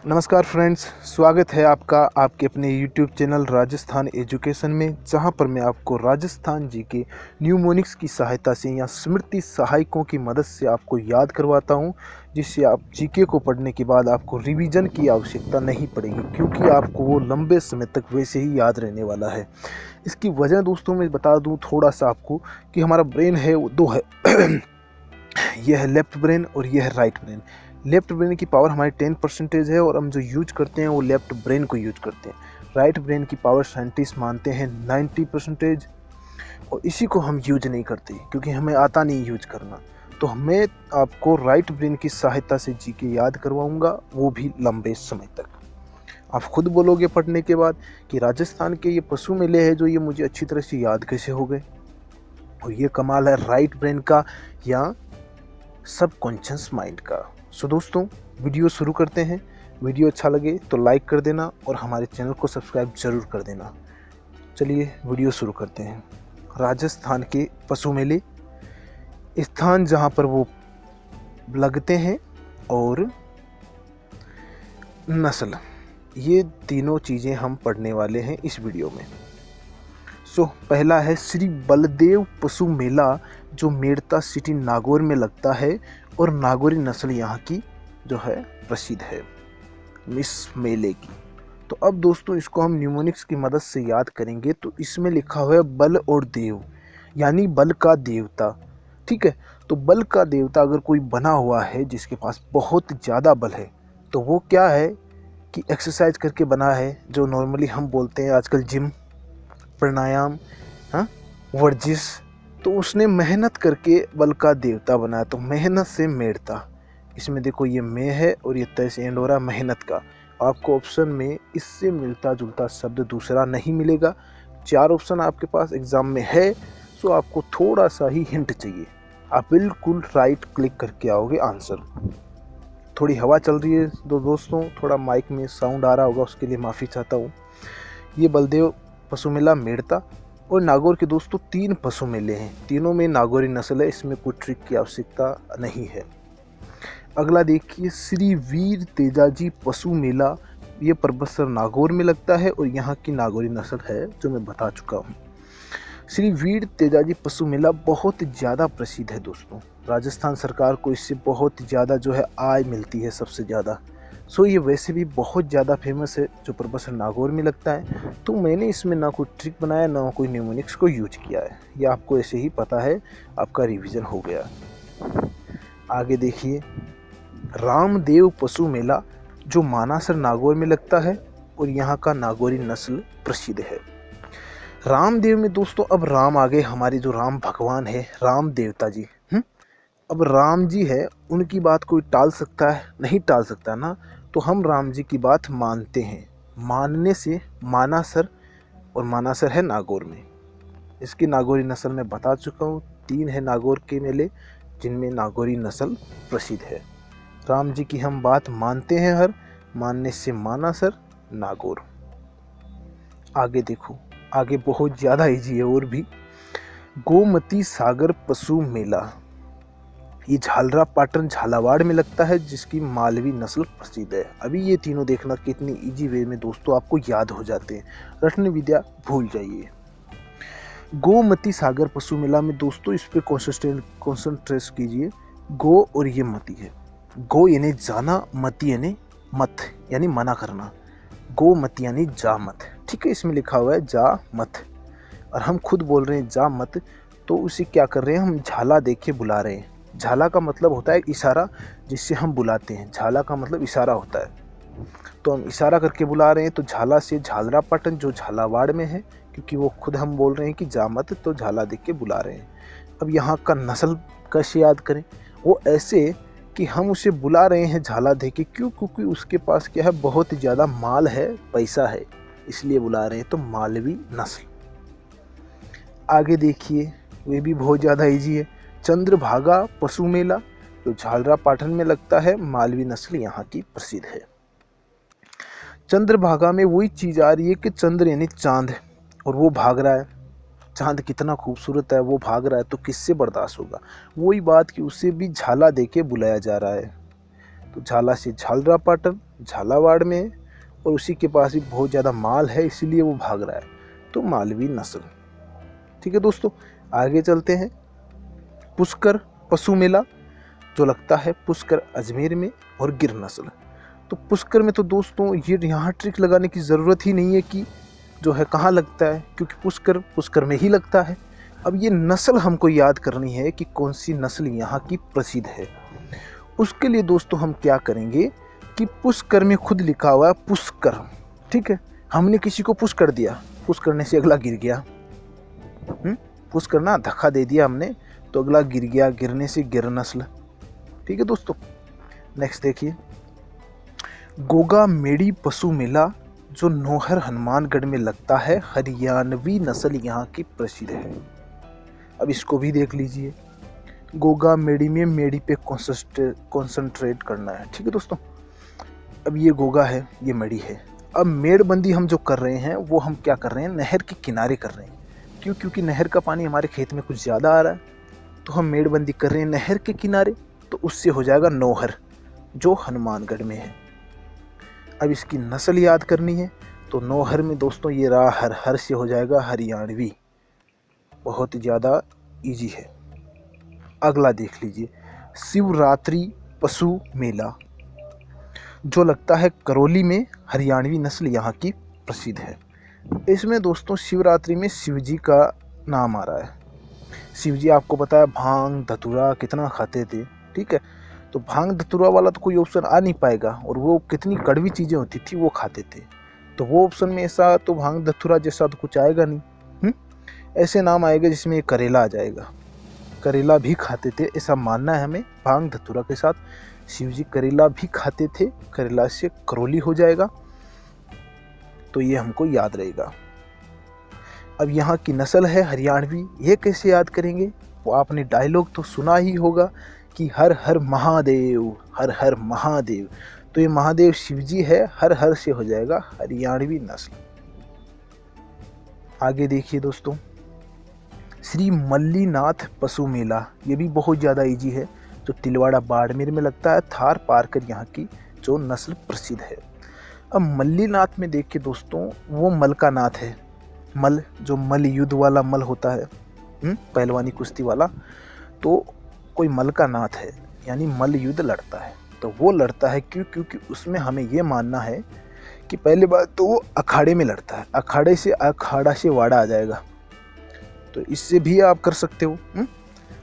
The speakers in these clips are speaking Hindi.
नमस्कार फ्रेंड्स, स्वागत है आपका आपके अपने YouTube चैनल राजस्थान एजुकेशन में, जहां पर मैं आपको राजस्थान जी के न्यूमोनिक्स की सहायता से या स्मृति सहायकों की मदद से आपको याद करवाता हूं, जिससे आप जीके को पढ़ने के बाद आपको रिवीजन की आवश्यकता नहीं पड़ेगी, क्योंकि आपको वो लंबे समय तक वैसे ही याद रहने वाला है। इसकी वजह दोस्तों मैं बता दूँ थोड़ा सा आपको कि हमारा ब्रेन है वो दो है यह है लेफ्ट ब्रेन और यह है राइट ब्रेन। लेफ्ट ब्रेन की पावर हमारी 10% है और हम जो यूज करते हैं वो लेफ्ट ब्रेन को यूज करते हैं। राइट ब्रेन की पावर साइंटिस्ट मानते हैं 90%, और इसी को हम यूज नहीं करते क्योंकि हमें आता नहीं यूज करना। तो मैं आपको राइट ब्रेन की सहायता से जीके याद करवाऊंगा, वो भी लंबे समय तक। आप खुद बोलोगे पढ़ने के बाद कि राजस्थान के ये पशु मेले हैं जो ये मुझे अच्छी तरह से याद कैसे हो गए, और ये कमाल है राइट ब्रेन का या सबकॉन्शियस माइंड का। सो दोस्तों, वीडियो शुरू करते हैं। वीडियो अच्छा लगे तो लाइक कर देना और हमारे चैनल को सब्सक्राइब जरूर कर देना। चलिए वीडियो शुरू करते हैं। राजस्थान के पशु मेले, स्थान जहां पर वो लगते हैं, और नस्ल, ये तीनों चीज़ें हम पढ़ने वाले हैं इस वीडियो में। सो पहला है श्री बलदेव पशु मेला, जो मेड़ता सिटी नागौर में लगता है, और नागौरी नस्ल यहाँ की जो है प्रसिद्ध है इस मेले की। तो अब दोस्तों इसको हम न्यूमोनिक्स की मदद से याद करेंगे। तो इसमें लिखा हुआ है बल और देव, यानी बल का देवता। ठीक है, तो बल का देवता अगर कोई बना हुआ है जिसके पास बहुत ज़्यादा बल है, तो वो क्या है कि एक्सरसाइज करके बना है, जो नॉर्मली हम बोलते हैं आजकल जिम, प्राणायाम, हाँ, वर्जिश। तो उसने मेहनत करके बल का देवता बनाया, तो मेहनत से मेड़ता। इसमें देखो ये में है और ये तय से एंड हो रहा है मेहनत का। आपको ऑप्शन में इससे मिलता जुलता शब्द दूसरा नहीं मिलेगा। 4 ऑप्शन आपके पास एग्जाम में है, सो आपको थोड़ा सा ही हिंट चाहिए। आप बिल्कुल राइट क्लिक करके आओगे आंसर। थोड़ी हवा चल रही है दोस्तों, थोड़ा माइक में साउंड आ रहा होगा, उसके लिए माफ़ी चाहता हूँ। ये बलदेव पशु मेला, मेड़ता और नागौर के दोस्तों 3 पशु मेले हैं। तीनों में नागौरी नस्ल है, इसमें कोई ट्रिक की आवश्यकता नहीं है। अगला देखिए श्री वीर तेजाजी पशु मेला, ये परबतसर नागौर में लगता है और यहाँ की नागौरी नस्ल है जो मैं बता चुका हूँ। श्री वीर तेजाजी पशु मेला बहुत ज़्यादा प्रसिद्ध है दोस्तों। राजस्थान सरकार को इससे बहुत ज़्यादा जो है आय मिलती है, सबसे ज़्यादा। सो ये वैसे भी बहुत ज़्यादा फेमस है, जो परबतसर नागौर में लगता है। तो मैंने इसमें ना कोई ट्रिक बनाया, ना कोई न्यूमोनिक्स को यूज किया है, यह आपको ऐसे ही पता है, आपका रिवीजन हो गया। आगे देखिए रामदेव पशु मेला, जो मानासर नागौर में लगता है और यहाँ का नागौरी नस्ल प्रसिद्ध है। रामदेव में दोस्तों अब राम आ गए, हमारे जो राम भगवान है, राम देवता जी। अब राम जी है, उनकी बात कोई टाल सकता है? नहीं टाल सकता ना। तो हम राम जी की बात मानते हैं। मानने से मानासर, और मानासर है नागौर में। इसकी नागौरी नस्ल मैं बता चुका हूँ, 3 है नागौर के मेले जिनमें नागौरी नस्ल प्रसिद्ध है। राम जी की हम बात मानते हैं, हर मानने से मानासर, नागौर। आगे देखो, आगे बहुत ज़्यादा ईजी है और भी। गोमती सागर पशु मेला, ये झालरा पाटन झालावाड़ में लगता है, जिसकी मालवी नस्ल प्रसिद्ध है। अभी ये तीनों देखना कितनी इजी वे में दोस्तों आपको याद हो जाते हैं, रटन विद्या भूल जाइए। गोमती सागर पशु मेला में दोस्तों इस पे कॉन्सेंट्रेट कीजिए। गो और ये मती है। गो यानी जाना, मती यानी मत, यानी मना करना। गो मत यानी जा मत। ठीक है, इसमें लिखा हुआ है जा मत, और हम खुद बोल रहे हैं जा मत, तो उसे क्या कर रहे हैं, हम झाला देख के बुला रहे हैं। झाला का मतलब होता है इशारा, जिससे हम बुलाते हैं। झाला का मतलब इशारा होता है, तो हम इशारा करके बुला रहे हैं। तो झाला से झालरा पाटन, जो झालावाड़ में है, क्योंकि वो खुद हम बोल रहे हैं कि जा मत, तो झाला देख के बुला रहे हैं। अब यहाँ का नस्ल कैसे याद करें? वो ऐसे कि हम उसे बुला रहे हैं झाला दे के, क्यों? क्योंकि उसके पास क्या है, बहुत ज़्यादा माल है, पैसा है, इसलिए बुला रहे हैं। तो मालवी नस्ल। आगे देखिए, वे भी बहुत ज़्यादा ईजी है। चंद्रभागा पशु मेला, जो झालरा पाटन में लगता है, मालवी नस्ल यहाँ की प्रसिद्ध है। चंद्रभागा में वही चीज़ आ रही है कि चंद्र यानी चांद, और वो भाग रहा है। चांद कितना खूबसूरत है, वो भाग रहा है, तो किससे बर्दाश्त होगा? वही बात कि उसे भी झाला देके बुलाया जा रहा है। तो झाला से झालरा पाटन, झालावाड़ में है और उसी के पास भी बहुत ज़्यादा माल है, इसीलिए वो भाग रहा है, तो मालवी नस्ल। ठीक है दोस्तों, आगे चलते हैं। पुष्कर पशु मेला जो लगता है पुष्कर अजमेर में, और गिर नस्ल। तो पुष्कर में तो दोस्तों ये यहाँ ट्रिक लगाने की ज़रूरत ही नहीं है कि जो है कहाँ लगता है, क्योंकि पुष्कर में ही लगता है। अब ये नस्ल हमको याद करनी है कि कौन सी नस्ल यहाँ की प्रसिद्ध है। उसके लिए दोस्तों हम क्या करेंगे कि पुष्कर में खुद लिखा हुआ है पुष्कर, ठीक है। हमने किसी को पुश कर दिया, पुश करने से अगला गिर गया, पुश करना धक्का दे दिया हमने तो अगला गिर गया, गिरने से गिर नस्ल। ठीक है दोस्तों, नेक्स्ट देखिए, गोगा मेड़ी पशु मेला जो नौहर हनुमानगढ़ में लगता है, हरियाणवी नस्ल यहाँ की प्रसिद्ध है। अब इसको भी देख लीजिए, गोगा मेड़ी में मेड़ी पे कॉन्सेंट्रेट करना है। ठीक है दोस्तों, अब ये गोगा है, ये मेड़ी है। अब मेड़बंदी हम जो कर रहे हैं वो हम क्या कर रहे हैं, नहर के किनारे कर रहे हैं। क्यों? क्योंकि नहर का पानी हमारे खेत में कुछ ज़्यादा आ रहा है, तो हम मेड़बंदी कर रहे हैं नहर के किनारे, तो उससे हो जाएगा नौहर जो हनुमानगढ़ में है। अब इसकी नस्ल याद करनी है, तो नौहर में दोस्तों ये रहा हर, हर से हो जाएगा हरियाणवी। बहुत ज़्यादा इजी है। अगला देख लीजिए, शिवरात्रि पशु मेला जो लगता है करौली में, हरियाणवी नस्ल यहाँ की प्रसिद्ध है। इसमें दोस्तों शिवरात्रि में शिवजी का नाम आ रहा है। शिवजी आपको पता है भांग धतूरा कितना खाते थे, ठीक है। तो भांग धतूरा वाला तो कोई ऑप्शन आ नहीं पाएगा, और वो कितनी कड़वी चीज़ें होती थी वो खाते थे, तो वो ऑप्शन में ऐसा तो भांग धतूरा जैसा तो कुछ आएगा नहीं। ऐसे नाम आएगा जिसमें करेला आ जाएगा। करेला भी खाते थे ऐसा मानना है हमें, भांग धतूरा के साथ शिवजी करेला भी खाते थे, करेला से करौली हो जाएगा, तो ये हमको याद रहेगा। अब यहाँ की नस्ल है हरियाणवी, ये कैसे याद करेंगे, वो आपने डायलॉग तो सुना ही होगा कि हर हर महादेव, हर हर महादेव, तो ये महादेव शिवजी है, हर हर से हो जाएगा हरियाणवी नस्ल। आगे देखिए दोस्तों, श्री मल्लीनाथ पशु मेला, ये भी बहुत ज़्यादा इजी है, जो तिलवाड़ा बाड़मेर में लगता है, थार पार कर यहाँ की जो नस्ल प्रसिद्ध है। अब मल्लीनाथ में देखिए दोस्तों, वो मल का नाथ है, मल जो मल युद्ध वाला मल होता है, पहलवानी कुश्ती वाला, तो कोई मल का नाथ है, यानी मल युद्ध लड़ता है। तो वो लड़ता है क्यों? क्योंकि उसमें हमें ये मानना है कि पहले बात तो वो अखाड़े में लड़ता है, अखाड़े से अखाड़ा से वाड़ा आ जाएगा, तो इससे भी आप कर सकते हो।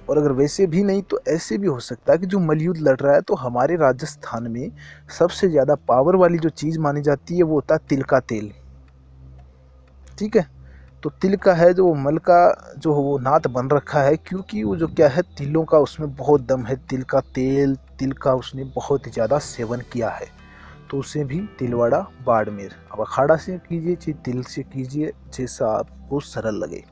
और अगर वैसे भी नहीं तो ऐसे भी हो सकता है कि जो मलयुद्ध लड़ रहा है, तो हमारे राजस्थान में सबसे ज़्यादा पावर वाली जो चीज़ मानी जाती है वो होता है तिल का तेल, ठीक है। तो तिल का है जो मल का जो वो नाथ बन रखा है, क्योंकि वो जो क्या है तिलों का उसमें बहुत दम है, तिल का तेल, तिल का उसने बहुत ज़्यादा सेवन किया है, तो उसे भी तिलवाड़ा बाड़मेर। अब अखाड़ा से कीजिए चाहे तिल से कीजिए, जैसा आपको सरल लगे।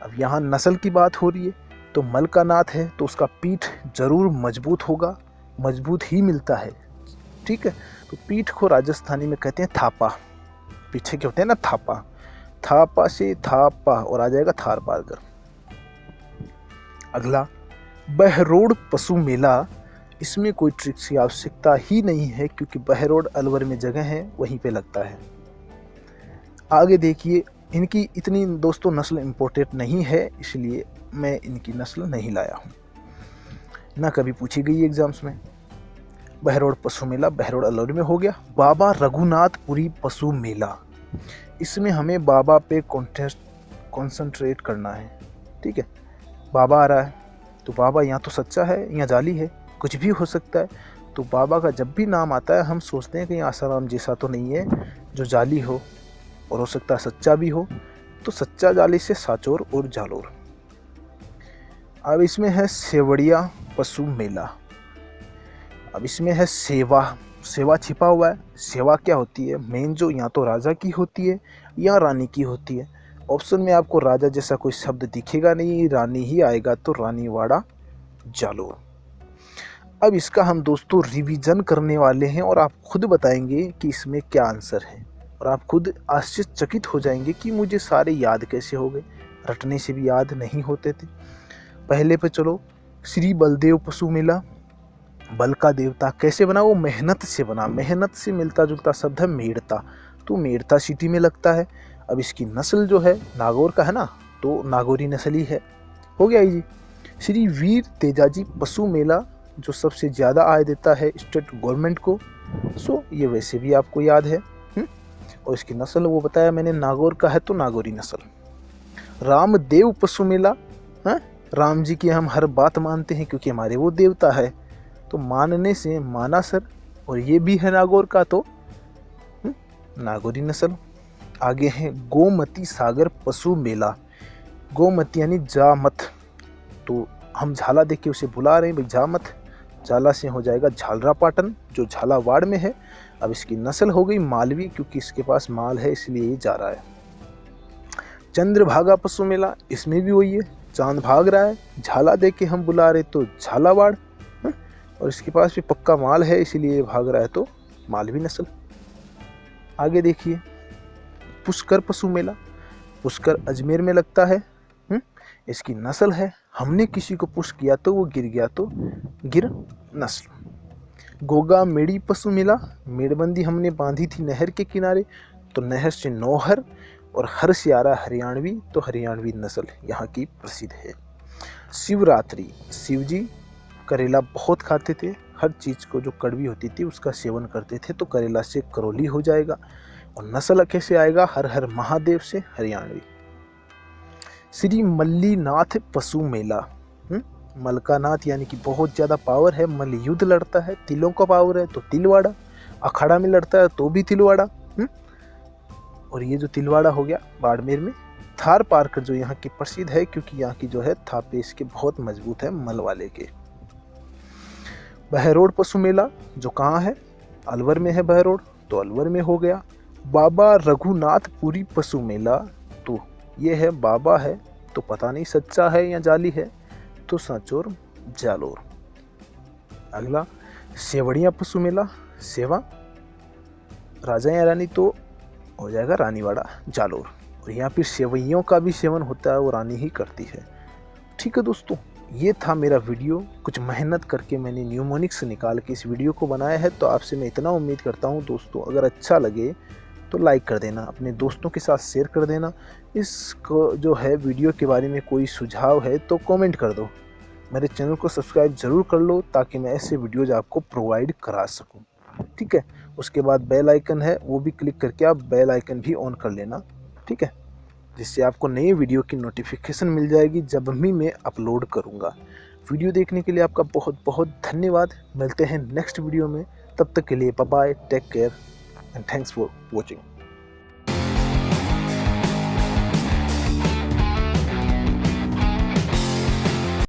अब यहाँ नस्ल की बात हो रही है, तो मल का नाथ है तो उसका पीठ जरूर मजबूत होगा, मजबूत ही मिलता है, ठीक है। तो पीठ को राजस्थानी में कहते हैं थापा, पीछे क्या होते हैं ना थापा, थापा से थापा और आ जाएगा थार पार कर। अगला बहरोड पशु मेला, इसमें कोई ट्रिक की आवश्यकता ही नहीं है, क्योंकि बहरोड अलवर में जगह है, वहीं पे लगता है। आगे देखिए, इनकी इतनी दोस्तों नस्ल इम्पोर्टेंट नहीं है, इसलिए मैं इनकी नस्ल नहीं लाया हूँ, ना कभी पूछी गई एग्जाम्स में। बहरोड पशु मेला बहरोड अलवर में हो गया। बाबा रघुनाथपुरी पशु मेला, इसमें हमें बाबा पे कॉन्सेंट्रेट करना है, ठीक है। बाबा आ रहा है, तो बाबा यहाँ तो सच्चा है या जाली है, कुछ भी हो सकता है। तो बाबा का जब भी नाम आता है हम सोचते हैं कि आसाराम जैसा तो नहीं है जो जाली हो, और हो सकता है सच्चा भी हो, तो सच्चा जाली से साचोर और जालोर। अब इसमें है सेवड़िया पशु मेला, अब इसमें है सेवा, सेवा छिपा हुआ है। सेवा क्या होती है, मेन जो या तो राजा की होती है या रानी की होती है। ऑप्शन में आपको राजा जैसा कोई शब्द दिखेगा नहीं, रानी ही आएगा, तो रानीवाड़ा जालोर। अब इसका हम दोस्तों रिवीजन करने वाले हैं, और आप खुद बताएंगे कि इसमें क्या आंसर है, और आप खुद आश्चर्यचकित हो जाएंगे कि मुझे सारे याद कैसे हो गए, रटने से भी याद नहीं होते थे। पहले पे चलो, श्री बलदेव पशु मेला बल का देवता कैसे बना? वो मेहनत से बना, मेहनत से मिलता जुलता शब्द है मेड़ता, तो मेड़ता सिटी में लगता है। अब इसकी नस्ल जो है नागौर का है ना, तो नागौरी नस्ल ही है। हो गया जी। श्री वीर तेजाजी पशु मेला जो सबसे ज़्यादा आय देता है स्टेट गवर्नमेंट को, सो ये वैसे भी आपको याद है। और इसकी नस्ल वो बताया मैंने नागौर का है, तो नागौरी नस्ल। रामदेव पशु मेला, राम जी की हम हर बात मानते हैं क्योंकि हमारे वो देवता है, तो मानने से माना सर, और ये भी है नागौर का, तो नागौरी नस्ल। आगे है गोमती सागर पशु मेला। गोमती यानी जामत, तो हम झाला देख के उसे बुला रहे हैं भाई जामत, झाला से हो जाएगा झालरापाटन जो झालावाड़ में है। अब इसकी नस्ल हो गई मालवी क्योंकि इसके पास माल है इसलिए ये जा रहा है। चंद्रभागा पशु मेला, इसमें भी वही है, चांद भाग रहा है, झाला देख के हम बुला रहे तो झालावाड़, और इसके पास भी पक्का माल है इसीलिए भाग रहा है, तो मालवी नस्ल। आगे देखिए पुष्कर पशु मेला, पुष्कर अजमेर में लगता है। इसकी नस्ल है हमने किसी को पुश किया तो वो गिर गया, तो गिर नस्ल। गोगा मेड़ी पशु मेला, मेड़बंदी हमने बांधी थी नहर के किनारे, तो नहर से नौहर, और हर से आ रहा हरियाणवी, तो हरियाणवी नस्ल यहाँ की प्रसिद्ध है। शिवरात्रि, शिवजी करेला बहुत खाते थे, हर चीज़ को जो कड़वी होती थी उसका सेवन करते थे, तो करेला से करौली हो जाएगा। और नस्ल कैसे आएगा? हर हर महादेव से हरियाणवी। श्री मल्लीनाथ पशु मेला, मलकानाथ यानी कि बहुत ज़्यादा पावर है, मल्ल युद्ध लड़ता है, तिलों का पावर है तो तिलवाड़ा, अखाड़ा में लड़ता है तो भी तिलवाड़ा। और ये जो तिलवाड़ा हो गया बाड़मेर में। थार पार्कर जो यहाँ की प्रसिद्ध है क्योंकि यहाँ की जो है थापे इसके बहुत मजबूत है मल वाले के। बहरोड पशु मेला जो कहाँ है? अलवर में है बहरोड, तो अलवर में हो गया। बाबा रघुनाथपुरी पशु मेला, तो ये है बाबा है, तो पता नहीं सच्चा है या जाली है, तो सच और जालोर। अगला सेवड़िया पशु मेला, सेवा राजा या रानी, तो हो जाएगा रानीवाड़ा जालोर। और यहाँ पे सेवइयों का भी सेवन होता है, वो रानी ही करती है। ठीक है दोस्तों, ये था मेरा वीडियो, कुछ मेहनत करके मैंने न्यूमोनिक्स निकाल के इस वीडियो को बनाया है। तो आपसे मैं इतना उम्मीद करता हूँ दोस्तों, अगर अच्छा लगे तो लाइक कर देना, अपने दोस्तों के साथ शेयर कर देना। इसको जो है वीडियो के बारे में कोई सुझाव है तो कमेंट कर दो। मेरे चैनल को सब्सक्राइब ज़रूर कर लो ताकि मैं ऐसे वीडियोज आपको प्रोवाइड करा सकूं। ठीक है, उसके बाद बेल आइकन है वो भी क्लिक करके आप बेल आइकन भी ऑन कर लेना। ठीक है, जिससे आपको नई वीडियो की नोटिफिकेशन मिल जाएगी जब भी मैं अपलोड करूँगा। वीडियो देखने के लिए आपका बहुत बहुत धन्यवाद। मिलते हैं नेक्स्ट वीडियो में, तब तक के लिए bye bye, take care and thanks for watching.